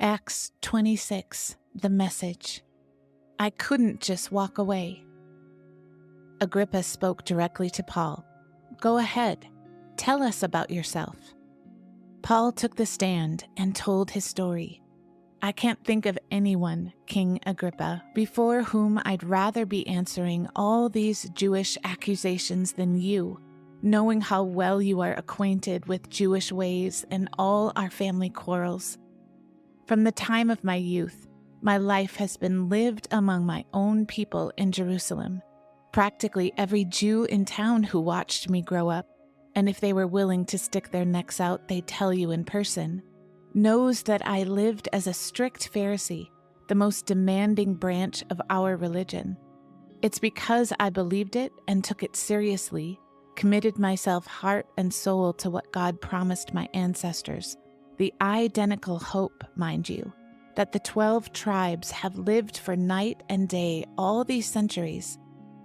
Acts 26, the message. I couldn't just walk away. Agrippa spoke directly to Paul. Go ahead. Tell us about yourself. Paul took the stand and told his story. I can't think of anyone, King Agrippa, before whom I'd rather be answering all these Jewish accusations than you, knowing how well you are acquainted with Jewish ways and all our family quarrels. From the time of my youth, my life has been lived among my own people in Jerusalem. Practically every Jew in town who watched me grow up, and if they were willing to stick their necks out, they'd tell you in person, knows that I lived as a strict Pharisee, the most demanding branch of our religion. It's because I believed it and took it seriously, committed myself heart and soul to what God promised my ancestors, the identical hope, mind you, that the 12 tribes have lived for night and day all these centuries.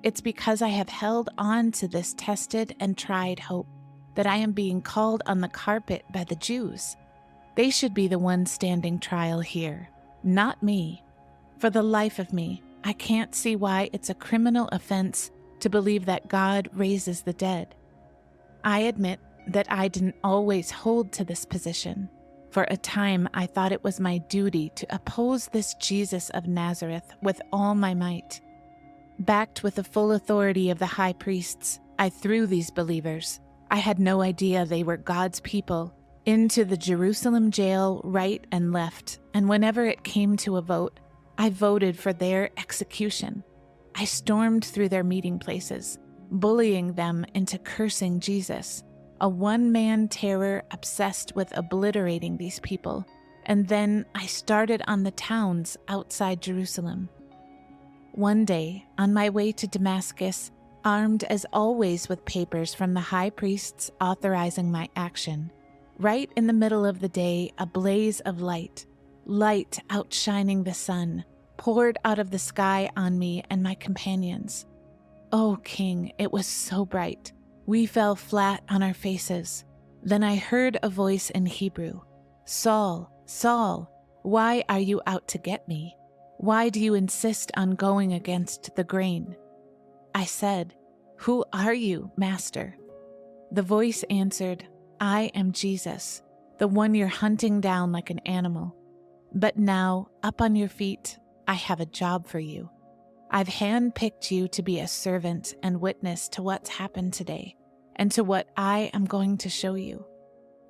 It's because I have held on to this tested and tried hope that I am being called on the carpet by the Jews. They should be the ones standing trial here, not me. For the life of me, I can't see why it's a criminal offense to believe that God raises the dead. I admit that I didn't always hold to this position. For a time, I thought it was my duty to oppose this Jesus of Nazareth with all my might. Backed with the full authority of the high priests, I threw these believers, I had no idea they were God's people, into the Jerusalem jail right and left, and whenever it came to a vote, I voted for their execution. I stormed through their meeting places, bullying them into cursing Jesus, a one-man terror obsessed with obliterating these people, and then I started on the towns outside Jerusalem. One day, on my way to Damascus, armed as always with papers from the high priests authorizing my action, right in the middle of the day, a blaze of light outshining the sun, poured out of the sky on me and my companions. Oh, King, it was so bright. We fell flat on our faces. Then I heard a voice in Hebrew. Saul, Saul, why are you out to get me? Why do you insist on going against the grain? I said, Who are you, Master? The voice answered, I am Jesus, the one you're hunting down like an animal. But now, up on your feet, I have a job for you. I've handpicked you to be a servant and witness to what's happened today and to what I am going to show you.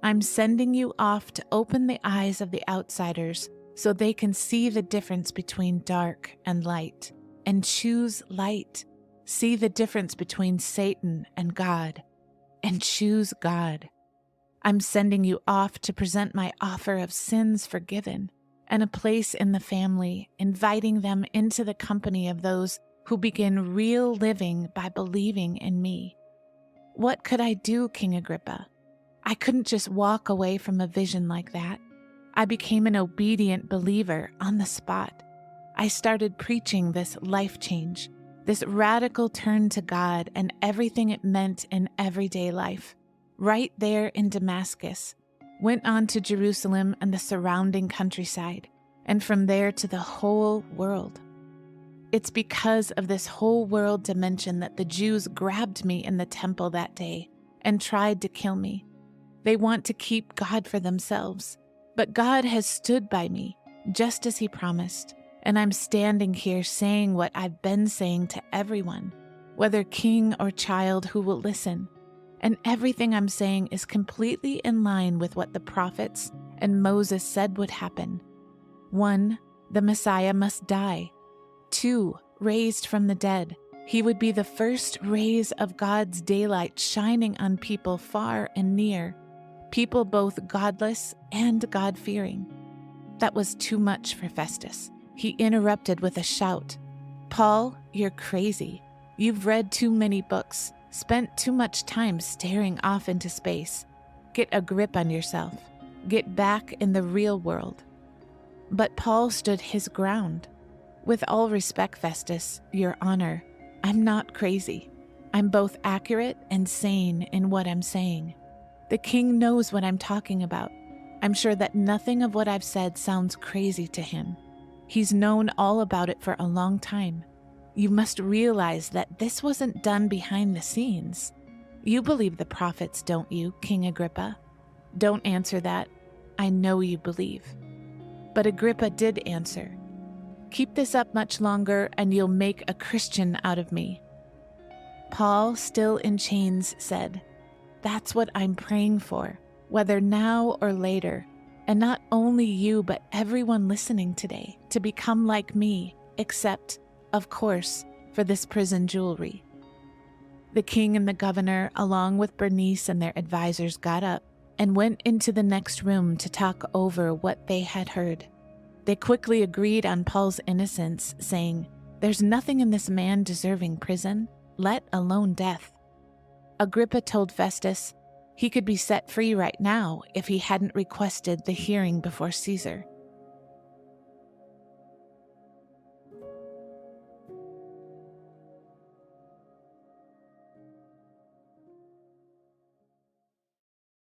I'm sending you off to open the eyes of the outsiders so they can see the difference between dark and light and choose light, see the difference between Satan and God, and choose God. I'm sending you off to present my offer of sins forgiven and a place in the family, inviting them into the company of those who begin real living by believing in me. What could I do, King Agrippa? I couldn't just walk away from a vision like that. I became an obedient believer on the spot. I started preaching this life change, this radical turn to God and everything it meant in everyday life, right there in Damascus. Went on to Jerusalem and the surrounding countryside, and from there to the whole world. It's because of this whole world dimension that the Jews grabbed me in the temple that day and tried to kill me. They want to keep God for themselves, but God has stood by me, just as He promised, and I'm standing here saying what I've been saying to everyone, whether king or child who will listen. And everything I'm saying is completely in line with what the prophets and Moses said would happen. 1, the Messiah must die. 2, raised from the dead. He would be the first rays of God's daylight shining on people far and near, people both godless and God-fearing. That was too much for Festus. He interrupted with a shout. Paul, you're crazy. You've read too many books. Spent too much time staring off into space. Get a grip on yourself. Get back in the real world. But Paul stood his ground. With all respect, Festus, your honor, I'm not crazy. I'm both accurate and sane in what I'm saying. The king knows what I'm talking about. I'm sure that nothing of what I've said sounds crazy to him. He's known all about it for a long time. You must realize that this wasn't done behind the scenes. You believe the prophets, don't you, King Agrippa? Don't answer that. I know you believe." But Agrippa did answer, "Keep this up much longer and you'll make a Christian out of me." Paul, still in chains, said, "That's what I'm praying for, whether now or later, and not only you but everyone listening today, to become like me, except, of course, for this prison jewelry." The king and the governor, along with Bernice and their advisors, got up and went into the next room to talk over what they had heard. They quickly agreed on Paul's innocence, saying, "There's nothing in this man deserving prison, let alone death." Agrippa told Festus he could be set free right now if he hadn't requested the hearing before Caesar.